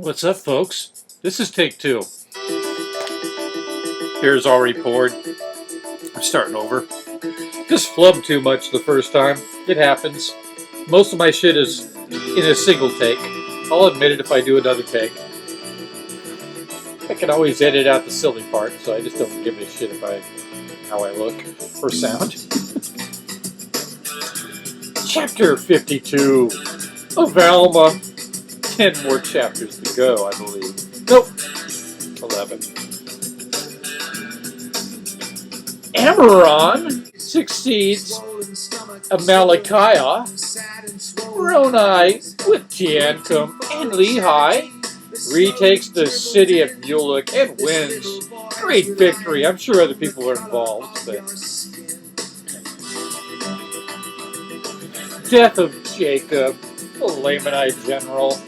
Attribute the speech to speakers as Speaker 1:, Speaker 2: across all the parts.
Speaker 1: What's up, folks? This is take two. Here's our report. I'm starting over. Just flubbed too much the first time. It happens. Most of my shit is in a single take. I'll admit it if I do another take. I can always edit out the silly part, so I just don't give a shit how I look or sound. Chapter 52 of Alma. 10 more chapters to go, I believe. Nope. 11. Amaron succeeds Amalekiah. Moroni with Tiancum and Lehi retakes the city of Mulek and wins. Great victory. I'm sure other people are involved, but death of Jacob, the Lamanite general.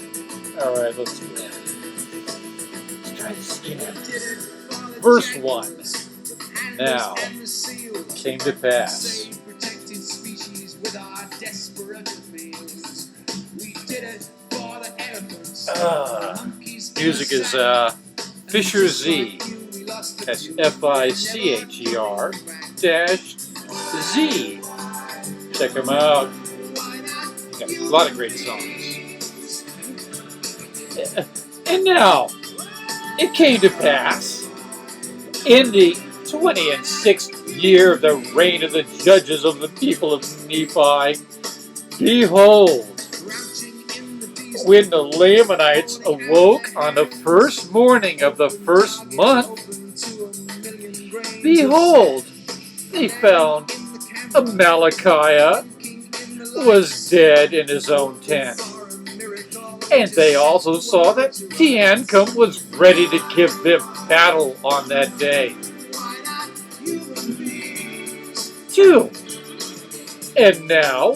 Speaker 1: Alright, let's go. Let's try to skim it. Verse 1. Now came to pass. Music is Fisher Z. That's Ficher -Z. Check them out. You got a lot of great songs. And now, it came to pass, in the 26th year of the reign of the judges of the people of Nephi, behold, when the Lamanites awoke on the first morning of the first month, behold, they found Amalekiah was dead in his own tent. And they also saw that Tiancum was ready to give them battle on that day. 2. And now,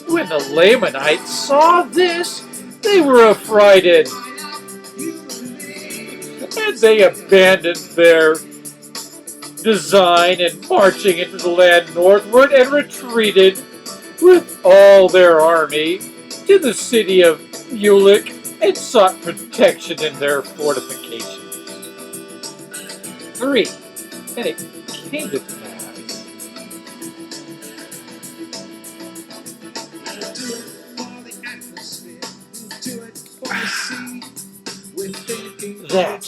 Speaker 1: when the Lamanites saw this, they were affrighted. And they abandoned their design in marching into the land northward and retreated with all their army to the city of Mulek and sought protection in their fortifications. 3. And it came to pass that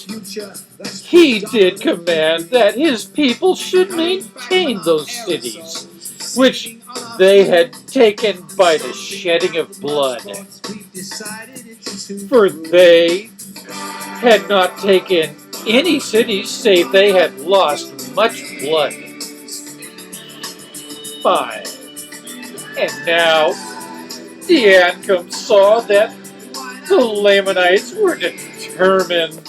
Speaker 1: he did command that his people should maintain those cities, which they had taken by the shedding of blood. For they had not taken any cities save they had lost much blood. 5. And now Tiancum saw that the Lamanites were determined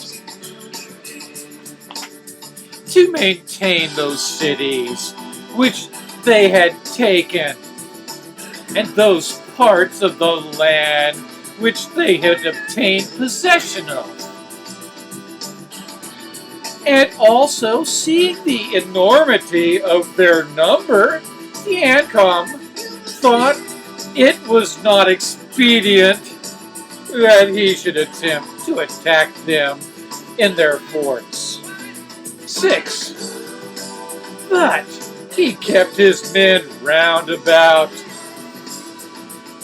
Speaker 1: to maintain those cities which they had taken, and those parts of the land which they had obtained possession of. And also, seeing the enormity of their number, Tiancum thought it was not expedient that he should attempt to attack them in their forts. 6. But he kept his men round about,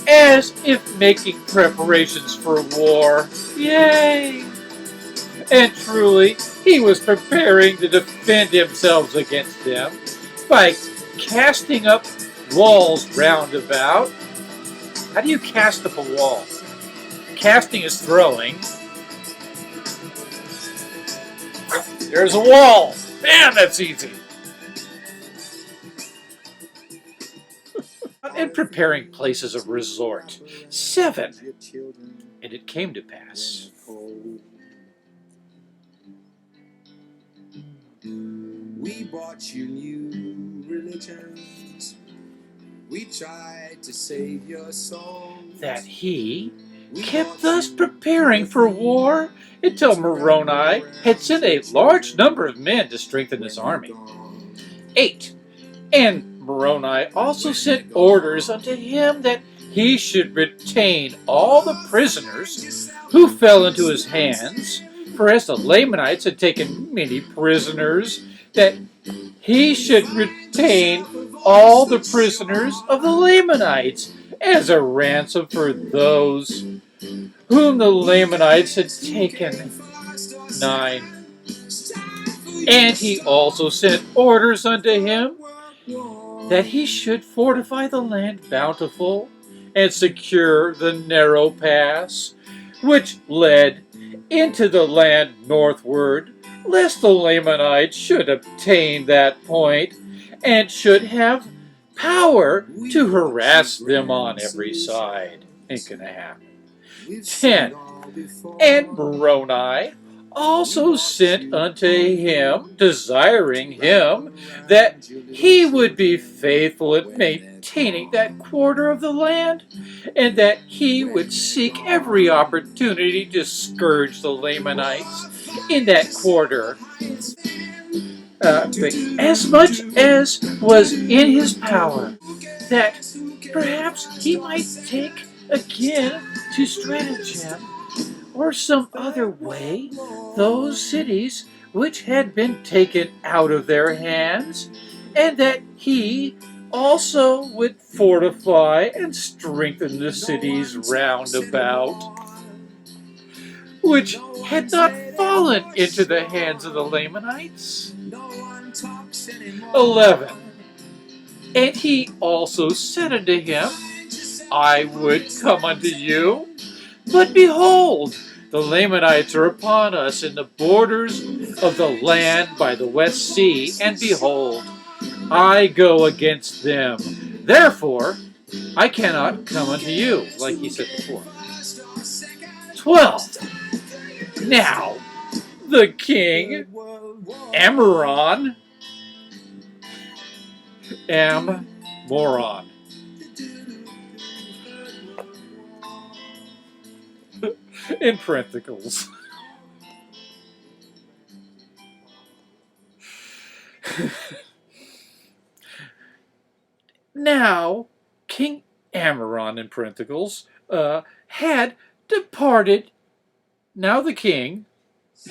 Speaker 1: as if making preparations for war. Yay! And truly, he was preparing to defend himself against them by casting up walls round about. How do you cast up a wall? Casting is throwing. There's a wall! Man, that's easy! And preparing places of resort. 7. And it came to pass. We bought you new religions. We tried to save your soul. That he kept thus preparing for war until Moroni had sent a large number of men to strengthen his army. 8. And Moroni also sent orders unto him that he should retain all the prisoners who fell into his hands, for as the Lamanites had taken many prisoners, that he should retain all the prisoners of the Lamanites as a ransom for those whom the Lamanites had taken. 9. And he also sent orders unto him that he should fortify the land bountiful and secure the narrow pass which led into the land northward, lest the Lamanites should obtain that point and should have power to harass them on every side. Ain't gonna happen. 10. And Moroni also sent unto him, desiring him that he would be faithful in maintaining that quarter of the land, and that he would seek every opportunity to scourge the Lamanites in that quarter, as much as was in his power, that perhaps he might take again to stratagem or some other way those cities which had been taken out of their hands, and that he also would fortify and strengthen the cities round about, which had not fallen into the hands of the Lamanites. 11. And he also said unto him, I would come unto you, but behold, the Lamanites are upon us in the borders of the land by the west sea, and behold, I go against them. Therefore, I cannot come unto you, like he said before. 12. Now, the king, Amoron, in parentheses. Now, King Amoron, in parentheses, had departed. Now the king,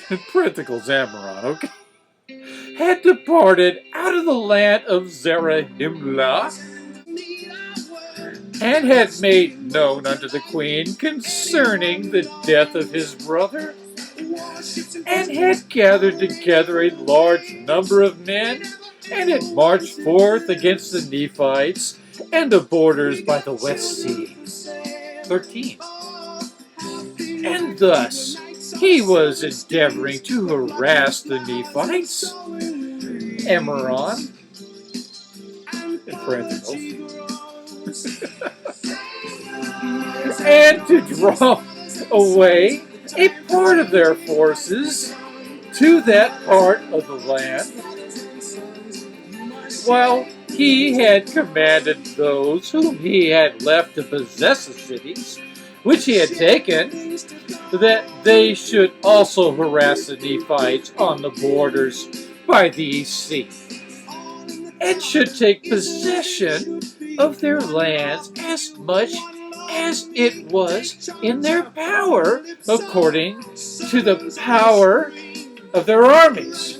Speaker 1: in parentheses, Amoron, okay, had departed out of the land of Zarahemla, and had made known unto the queen concerning the death of his brother, and had gathered together a large number of men, and had marched forth against the Nephites and the borders by the West Sea. 13. And thus he was endeavoring to harass the Nephites, Amoron, in parentheses, and to draw away a part of their forces to that part of the land, while he had commanded those whom he had left to possess the cities which he had taken, that they should also harass the Nephites on the borders by the East Sea, and should take possession of their lands as much as it was in their power, according to the power of their armies.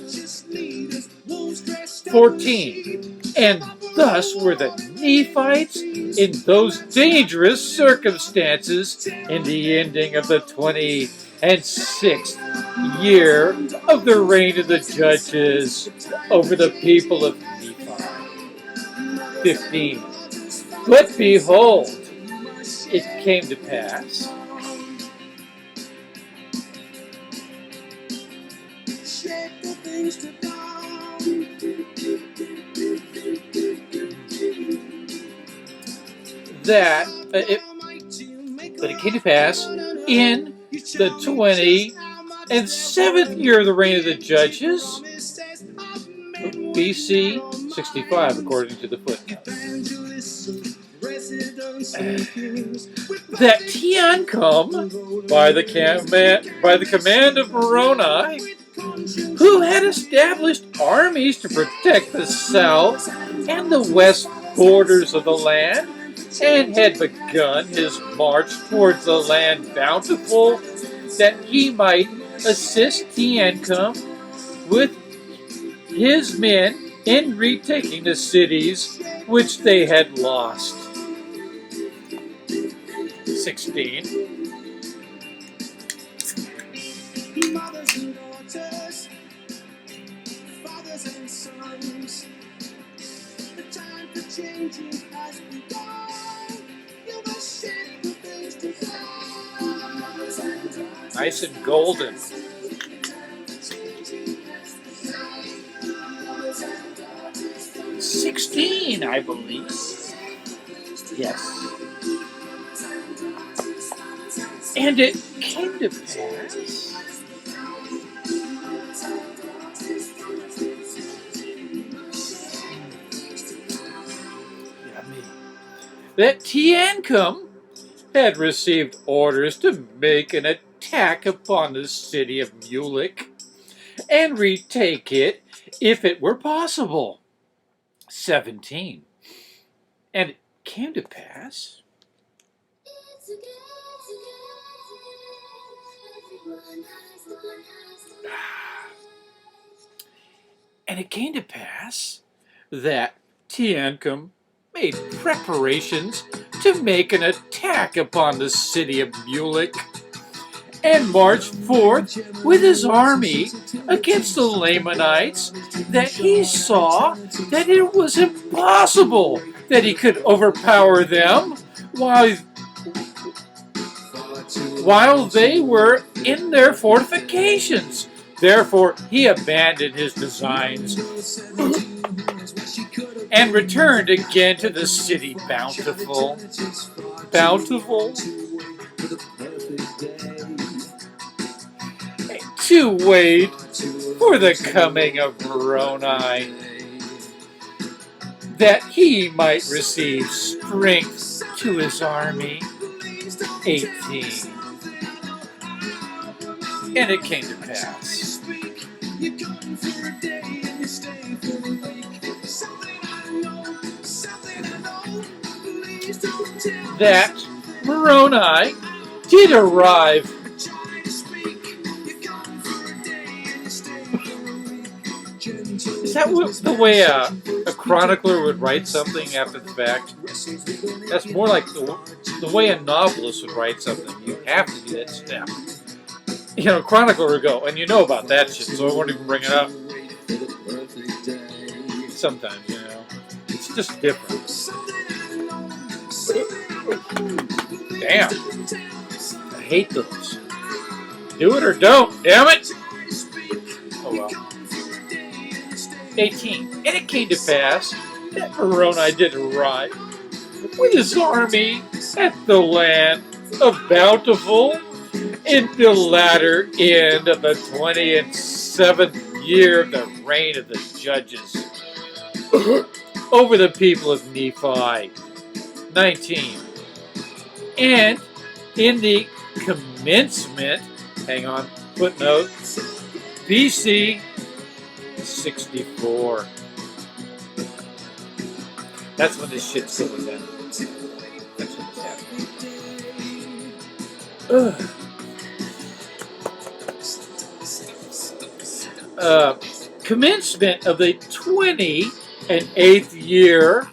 Speaker 1: 14. And thus were the Nephites in those dangerous circumstances in the ending of the 26th year of the reign of the judges over the people of Nephi. 15. But behold, it came to pass that it came to pass in the 27th year of the reign of the judges, BC 65, according to the footnote, that Teancum, by the command of Moroni, who had established armies to protect the south and the west borders of the land, and had begun his march towards the land bountiful, that he might assist Tiancum with his men in retaking the cities which they had lost. 16. Mothers and daughters, fathers and sons, the time for changing has begun. You must shape the things to come. Nice and golden. 16, I believe. Yes. And it came to pass that Tiancum had received orders to make an attack upon the city of Mulek and retake it if it were possible. 17. And it came to pass that Tiancum made preparations to make an attack upon the city of Mulek and marched forth with his army against the Lamanites, that he saw that it was impossible that he could overpower them while they were in their fortifications. Therefore, he abandoned his designs and returned again to the city bountiful. Bountiful? To wait for the coming of Moroni, that he might receive strength to his army. 18. And it came to pass that Moroni did arrive. Is that the way a chronicler would write something after the fact? That's more like the way a novelist would write something. You have to do that step. You know, a chronicler would go, and you know about that shit, so I won't even bring it up. Sometimes, you know. It's just different. Damn. I hate those. Do it or don't, damn it! Oh well. 18. And it came to pass that Moroni did arrive with his army at the land of Bountiful in the latter end of the 27th year of the reign of the judges over the people of Nephi. 19. And in the commencement, hang on, footnote, BC 64. That's when this shit's going down. That's when it's happening. Commencement of the 28th year,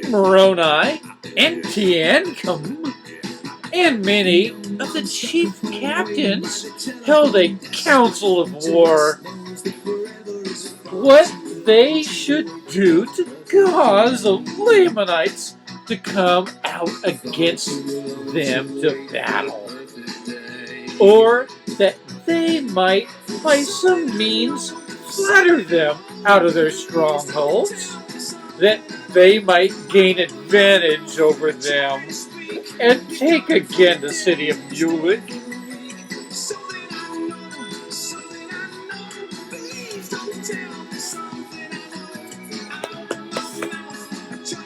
Speaker 1: Moroni and Tiancum and many of the chief captains held a council of war, what they should do to cause the Lamanites to come out against them to battle, or that they might by some means flatter them out of their strongholds, that they might gain advantage over them and take again the city of Mulek.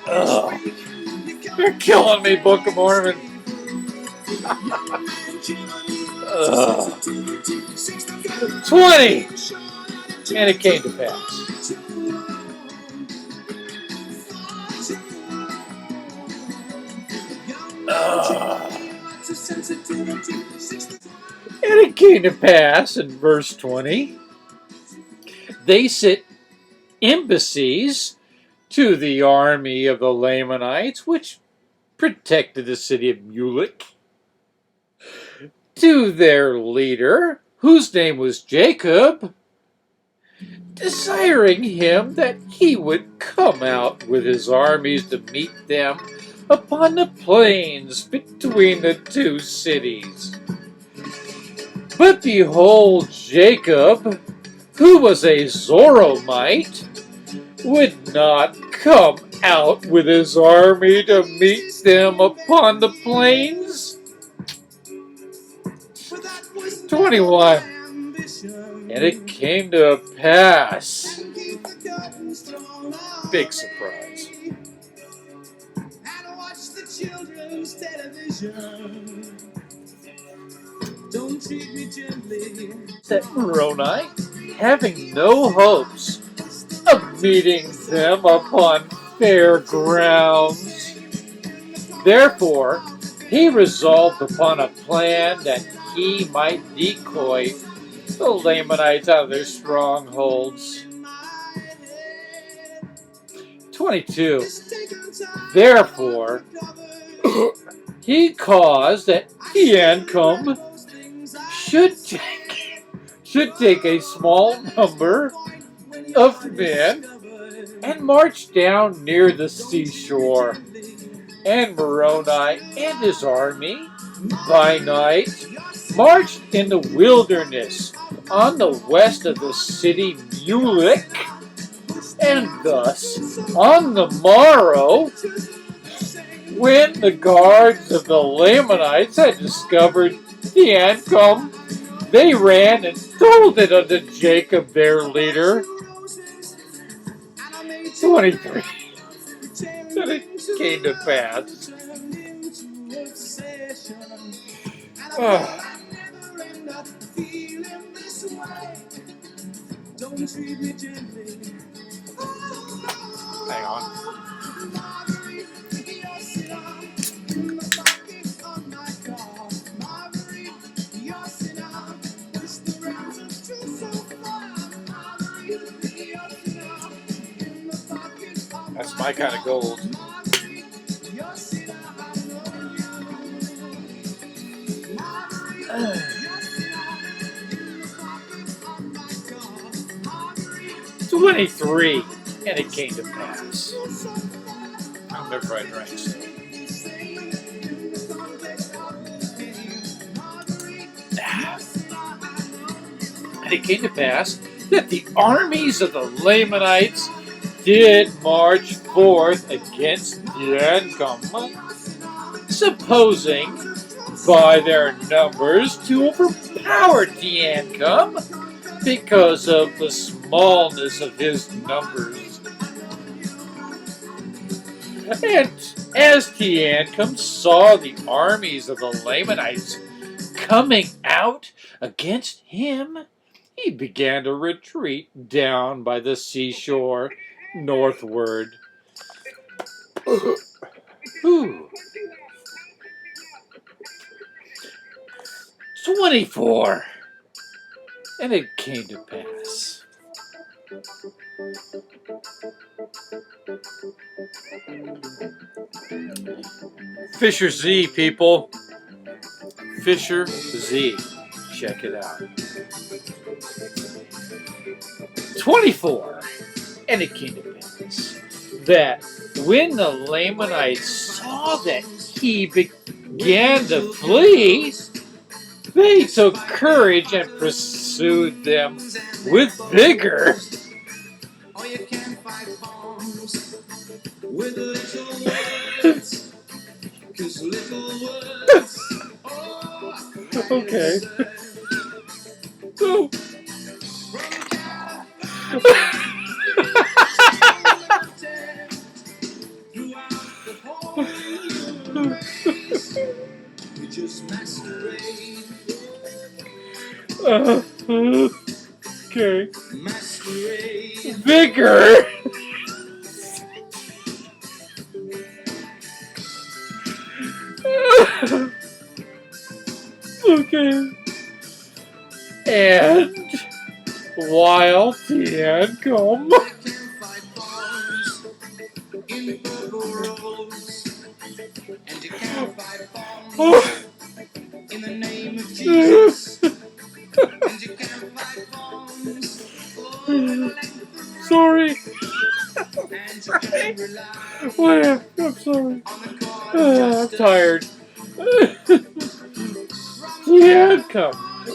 Speaker 1: Ugh. You're killing me, Book of Mormon. 20. And it came to pass And it came to pass in verse 20, they sent embassies to the army of the Lamanites, which protected the city of Mulek, to their leader, whose name was Jacob, desiring him that he would come out with his armies to meet them upon the plains between the two cities. But behold, Jacob, who was a Zoromite, would not come out with his army to meet them upon the plains. 21. And it came to pass. Big surprise. That Moroni, having no hopes of meeting them upon fair grounds, therefore he resolved upon a plan that he might decoy the Lamanites out of their strongholds. 22. Therefore, he caused that Twain should take a small number of men and march down near the seashore. And Moroni and his army by night marched in the wilderness on the west of the city Mulek. And thus, on the morrow, when the guards of the Lamanites had discovered the outcome, they ran and told it unto Jacob their leader. 23. And it came to pass. Hang on. That's my kind of gold. "23, and it came to pass." I remember I drank so. And it came to pass that the armies of the Lamanites did march forth against Drinkin, supposing by their numbers to overpower Drinkin because of the smallness of his numbers. And as Drinkin saw the armies of the Lamanites coming out against him, he began to retreat down by the seashore northward. 24. And it came to pass. Fisher Z, people. Fisher Z. Check it out. 24. And it came to pass that when the Lamanites saw that he began to flee, they took courage and pursued them with vigor. Okay. So. Okay. Vigor. And while Twain in the name of Jesus. And you can't fight bombs. Sorry. And you can't rely. Whatever. I'm sorry. I'm tired. Twain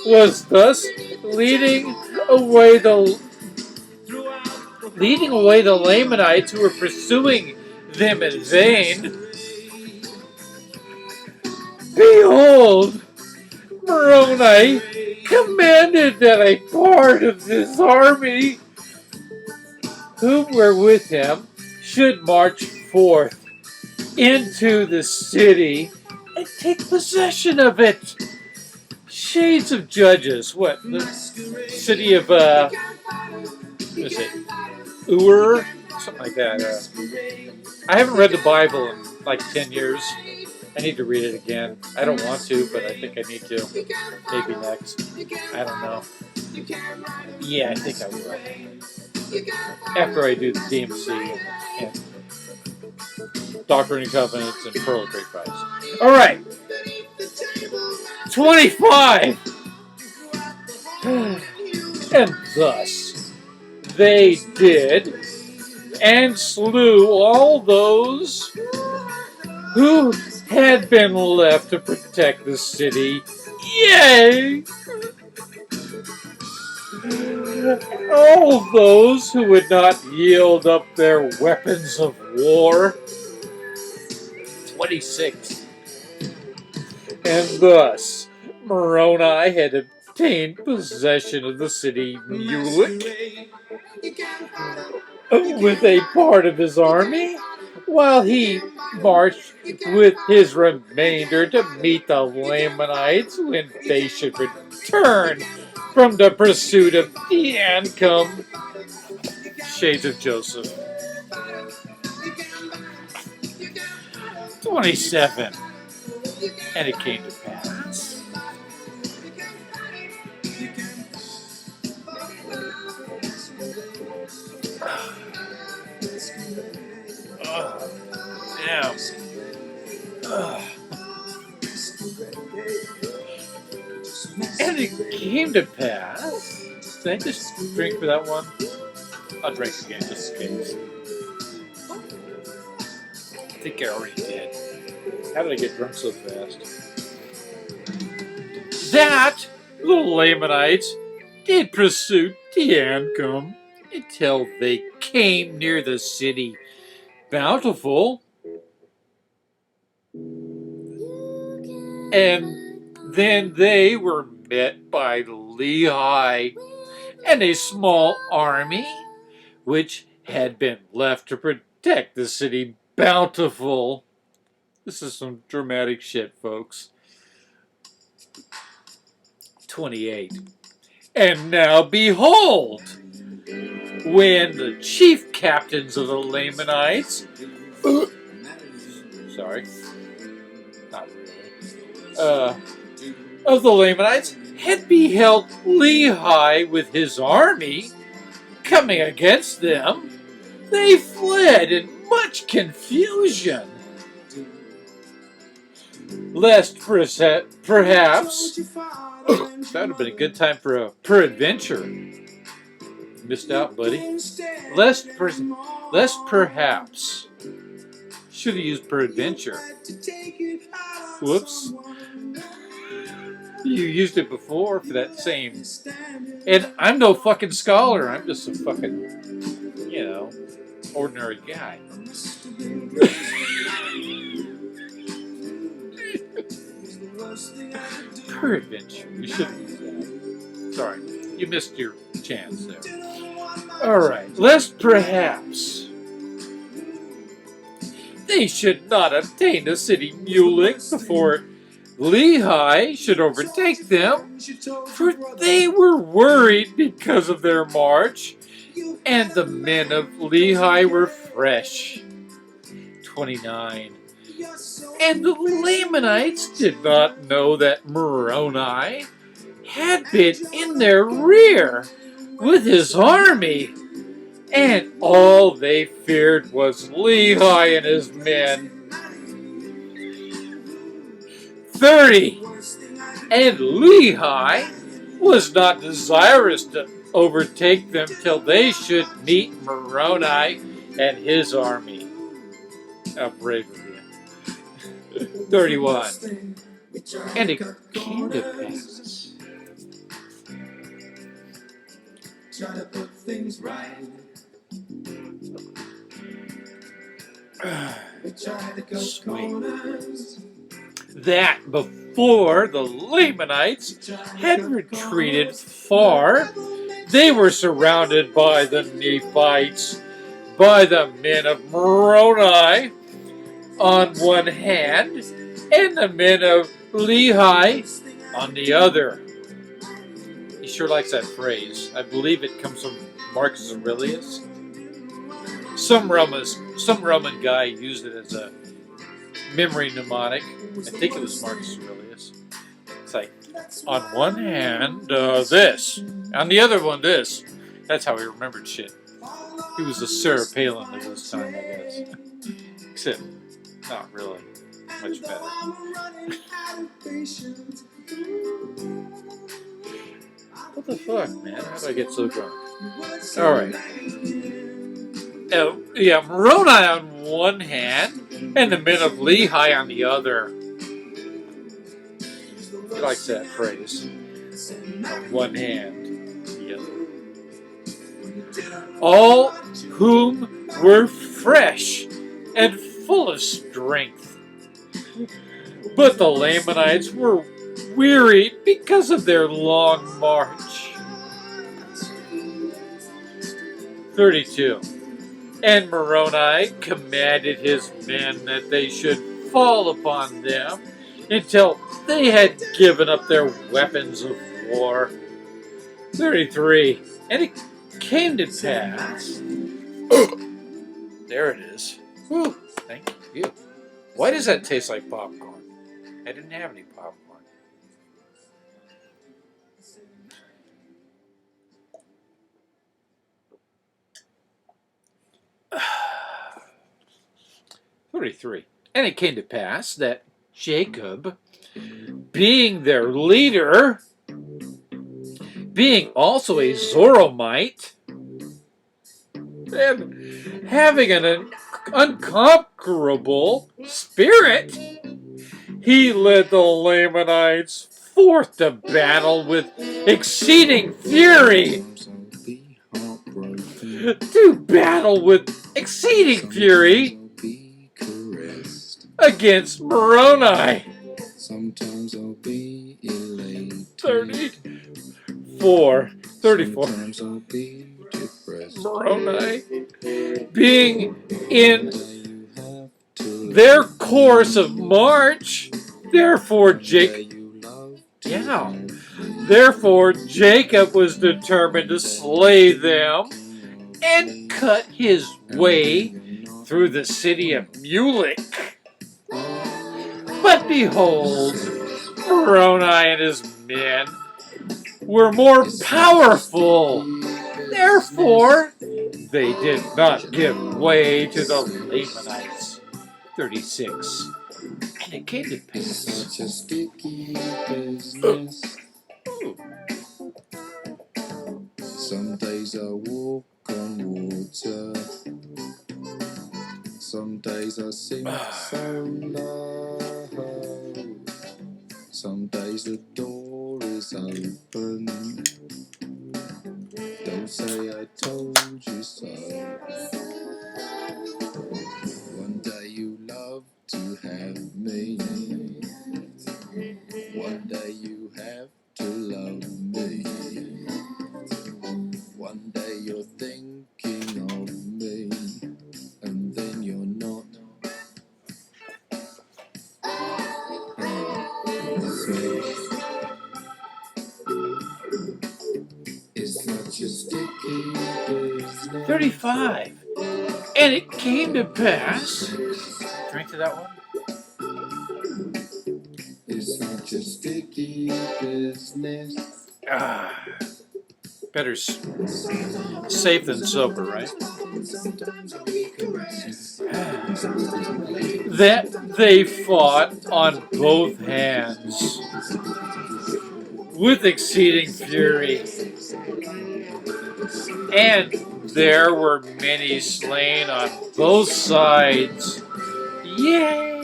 Speaker 1: was thus leading away the Lamanites who were pursuing them in vain. Behold, Moroni commanded that a part of this army who were with him should march forth into the city and take possession of it. Shades of Judges. What? The city of, what is it? Ur? Something like that. I haven't read the Bible in like 10 years. I need to read it again. I don't want to, but I think I need to. Maybe next. I don't know. Yeah, I think I will. After I do the DMC and Doctrine and Covenants and Pearl of Great Price. All right. 25. And thus they did and slew all those who had been left to protect the city. Yay! All those who would not yield up their weapons of war. 26. And thus Moroni had obtained possession of the city Mulek with a part of his army, while he marched with his remainder to meet the Lamanites when they should return from the pursuit of Twain. Shades of Joseph. 27. And it came to pass. Yeah. And it came to pass. Did I just drink for that one? I'll drink again just in case. I think I already did. How did I get drunk so fast? That the Lamanites did pursue Twain until they came near the city Bountiful, and then they were met by Lehi and a small army which had been left to protect the city Bountiful. This is some dramatic shit, folks. 28. And now behold, when the chief captains of the Lamanites, sorry, not really, of the Lamanites had beheld Lehi with his army coming against them, they fled in much confusion, lest perhaps that would have been a good time for a peradventure. Missed out, buddy. Lest perhaps. Should have used peradventure. Whoops. You used it before for that same. And I'm no fucking scholar. I'm just a fucking, ordinary guy. Peradventure. You shouldn't use that. Sorry. You missed your chance there. Alright. Lest perhaps they should not obtain the city Mulek before Lehi should overtake them, for they were worried because of their march, and the men of Lehi were fresh. 29. And the Lamanites did not know that Moroni had been in their rear with his army, and all they feared was Lehi and his men. 30. And Lehi was not desirous to overtake them till they should meet Moroni and his army. How brave of you. 31. And it came to pass. Try to put things right. Sweet. That before the Lamanites had retreated far, they were surrounded by the Nephites, by the men of Moroni on one hand, and the men of Lehi on the other. He sure likes that phrase. I believe it comes from Marcus Aurelius. Some Roman guy used it as a memory mnemonic. I think it was Marcus Aurelius. It's like, on one hand, this. On the other one, this. That's how he remembered shit. He was a Sarah Palin of his time, I guess. Except, not really. Much better. What the fuck, man? How did I get so drunk? Alright. Yeah, Moroni on one hand, and the men of Lehi on the other. He likes that phrase. On one hand, the other. All whom were fresh and full of strength. But the Lamanites were weary because of their long march. 32. And Moroni commanded his men that they should fall upon them until they had given up their weapons of war. 33. And it came to pass. There it is. Whew, thank you. Why does that taste like popcorn? I didn't have any popcorn. "33. And it came to pass that Jacob, being their leader, being also a Zoromite, and having an unconquerable spirit, he led the Lamanites forth to battle with exceeding fury. Against Moroni. Sometimes I'll be elated. 34. Sometimes I'll be depressed. Moroni, being in their course of march, therefore Jacob was determined to slay them and cut his way through the city of Mulek. But behold, Moroni and his men were more powerful. Therefore, they did not give way to the Lamanites. 36. And it came to pass. Such a sticky business. Some days I walk on water. Some days I sing so low. Some days the door is open. Don't say I told you so. One day you love to have me. One day you have to love me. One day you're thinking of me, and then you're not. It's such a sticky business. 35. And it came to pass. Drink to that one. Better safe than sober, right? That they fought on both hands with exceeding fury, and there were many slain on both sides. Yay!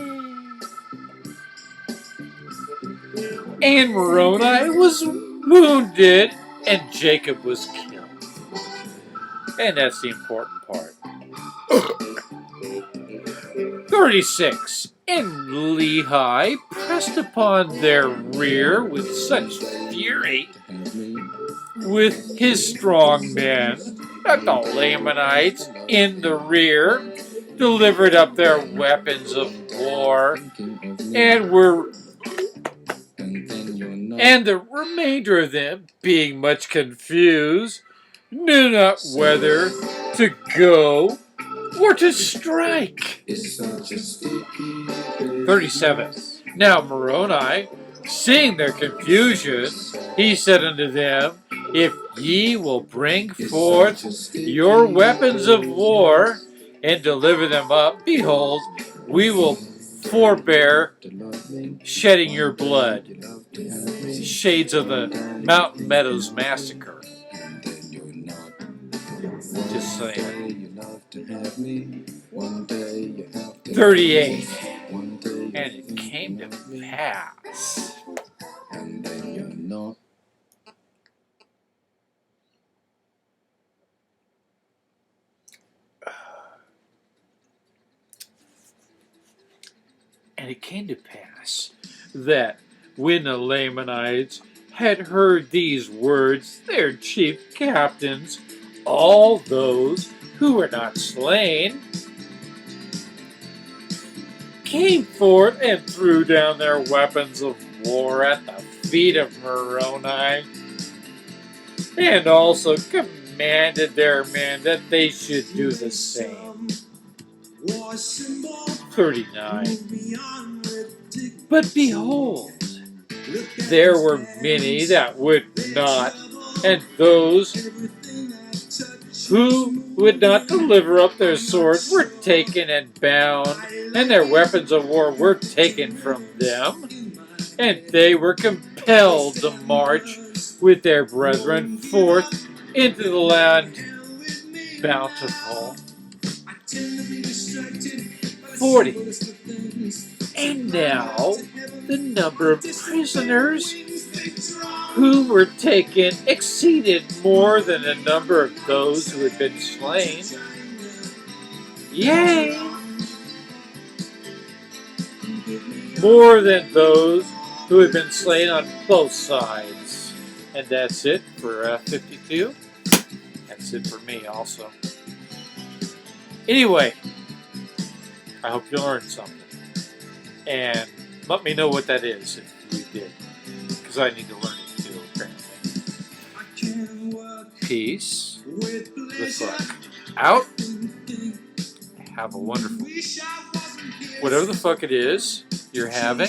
Speaker 1: And Moroni was wounded, and Jacob was killed. And that's the important part. 36. And Lehi pressed upon their rear with such fury with his strong men that the Lamanites in the rear delivered up their weapons of war and the remainder of them, being much confused, knew not whether to go or to strike. 37. Now Moroni, seeing their confusion, he said unto them, If ye will bring forth your weapons of war and deliver them up, behold, we will forbear shedding your blood. Shades of the Mountain Meadows Massacre. Just saying. 38. And it came to pass. And it came to pass that when the Lamanites had heard these words, their chief captains, all those who were not slain, came forth and threw down their weapons of war at the feet of Moroni, and also commanded their men that they should do the same. 39. But behold, there were many that would not, and those who would not deliver up their swords were taken and bound, and their weapons of war were taken from them, and they were compelled to march with their brethren forth into the land bountiful. 40. And now the number of prisoners who were taken exceeded more than the number of those who had been slain. Yea! More than those who had been slain on both sides. And that's it for 52. That's it for me also. Anyway, I hope you learned something. And let me know what that is if you did. Because I need to learn it too, apparently. Peace. The fuck out. Have a wonderful, whatever the fuck it is you're having,